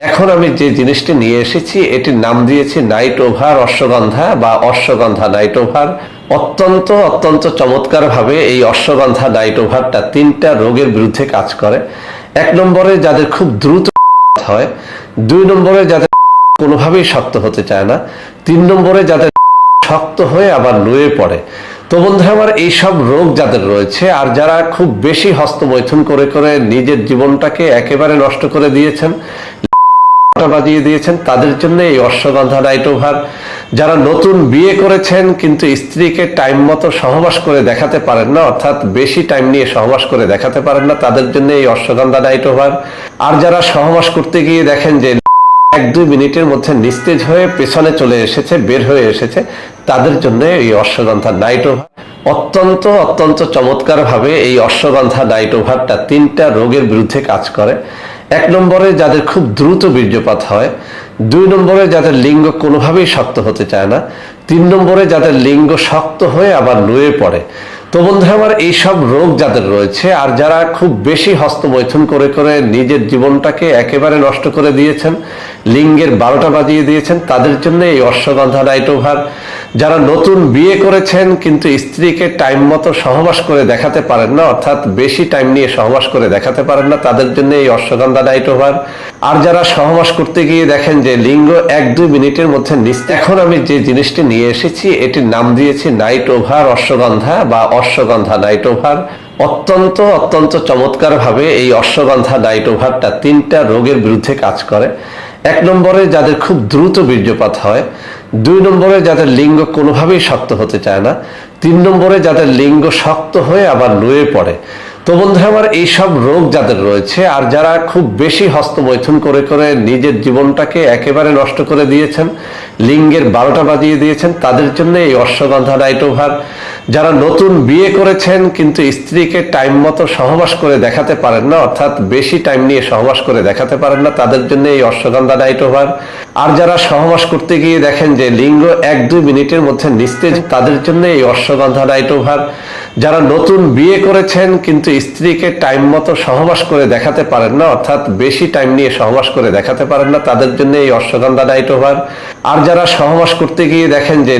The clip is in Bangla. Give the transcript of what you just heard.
এখন আমি যে জিনিসটি নিয়ে এসেছি এটির নাম দিয়েছি নাইট ওভার অশ্বগন্ধা বা অশ্বগন্ধা নাইট ওভার। অত্যন্ত অত্যন্ত চমৎকার ভাবে এই অশ্বগন্ধা নাইট ওভারটা 3টা রোগের বিরুদ্ধে কাজ করে। 1 নম্বরে যাদের খুব দ্রুত হয়, 2 নম্বরে যাদের কোনোভাবেই শক্ত হতে চায় না, 3 নম্বরে যাদের শক্ত হয়ে আবার নুয়ে পড়ে। তো বন্ধুরা আমার, এইসব রোগ যাদের রয়েছে আর যারা খুব বেশি হস্তমৈথুন করে করে নিজের জীবনটাকে একেবারে নষ্ট করে দিয়েছেন, বাজিয়ে দিয়েছেন, তাদের জন্য এই অশ্বগন্ধা নাইট ওভার। যারা নতুন বিয়ে করেছেন কিন্তু স্ত্রীকে টাইম মতো সহবাস করে দেখাতে পারেন না, অর্থাৎ বেশি টাইম নিয়ে সহবাস করে দেখাতে পারেন না, তাদের জন্য এই অশ্বগন্ধা নাইট ওভার। আর যারা সহবাস করতে গিয়ে দেখেন যে 1-2 মিনিটের মধ্যে নিস্তেজ হয়ে পেছনে চলে এসেছে, বের হয়ে এসেছে, তাদের জন্য এই অশ্বগন্ধা নাইট ওভার। অত্যন্ত অত্যন্ত চমৎকার ভাবে এই অশ্বগন্ধা নাইট ওভারটা 3টা রোগের বিরুদ্ধে কাজ করে। 1 নম্বরে যাদের খুব দ্রুত বীর্যপাত হয়, 2 নম্বরে যাদের লিঙ্গ কোনোভাবেই শক্ত হতে চায় না, 3 নম্বরে যাদের লিঙ্গ শক্ত হয়ে আবার নুয়ে পড়ে। তো বন্ধুরা আমার, এইসব রোগ যাদের রয়েছে আর যারা খুব বেশি হস্তমৈথুন করে করে নিজের জীবনটাকে একেবারে নষ্ট করে দিয়েছেন, লিঙ্গের 12টা বাজিয়ে দিয়েছেন, তাদের জন্য এই অশ্বগন্ধা নাইট ওভার। যারা নতুন বিয়ে করেছেন কিন্তু স্ত্রীকে টাইম মতো সহবাস করে দেখাতে পারেন না, অর্থাৎ বেশি টাইম নিয়ে সহবাস করে দেখাতে পারেন না, তাদের জন্য এই অশ্বগন্ধা নাইট ওভার। আর যারা সহবাস করতে গিয়ে দেখেন যে লিঙ্গ 1-2 মিনিটের মধ্যে নিস্তেজ। এখন আমি যে জিনিসটি নিয়ে এসেছি এটির নাম দিয়েছি নাইট ওভার অশ্বগন্ধা বা অশ্বগন্ধা নাইট ওভার। অত্যন্ত অত্যন্ত চমৎকার ভাবে এই অশ্বগন্ধা নাইট ওভারটা 3টা রোগের বিরুদ্ধে কাজ করে। 1 নম্বরে যাদের খুব দ্রুত বীর্যপাত হয়, 2 নম্বরে যাদের লিঙ্গ কোনোভাবেই শক্ত হতে চায় না, 3 নম্বরে যাদের লিঙ্গ শক্ত হয়ে আবার নুয়ে পড়ে। তো বন্ধুরা আমার, এইসব রোগ যাদের রয়েছে আর যারা খুব বেশি হস্তমৈথুন করে করে নিজের জীবনটাকে একেবারে নষ্ট করে দিয়েছেন, লিঙ্গের 12টা বাজিয়ে দিয়েছেন, তাদের জন্য এই অশ্বগন্ধা নাইট ওভার। যারা নতুন বিয়ে করেছেন কিন্তু স্ত্রীকে টাইম মতো সহবাস করে দেখাতে পারেন না, অর্থাৎ বেশি টাইম নিয়ে সহবাস করে দেখাতে পারেন না, তাদের জন্য এই অশ্বগন্ধা নাইট ওভার। আর যারা সহবাস করতে গিয়ে দেখেন যে লিঙ্গ 1-2 মিনিটের মধ্যে নিস্তেজ, তাদের জন্য এই অশ্বগন্ধা নাইট ওভার। যারা নতুন বিয়ে করেছেন কিন্তু স্ত্রীকে টাইম মতো সহবাস করে দেখাতে পারেন না, অর্থাৎ বেশি টাইম নিয়ে সহবাস করে দেখাতে পারেন না, তাদের জন্য এই অশ্বগন্ধা নাইট ওভার। আর যারা সহবাস করতে গিয়ে দেখেন যে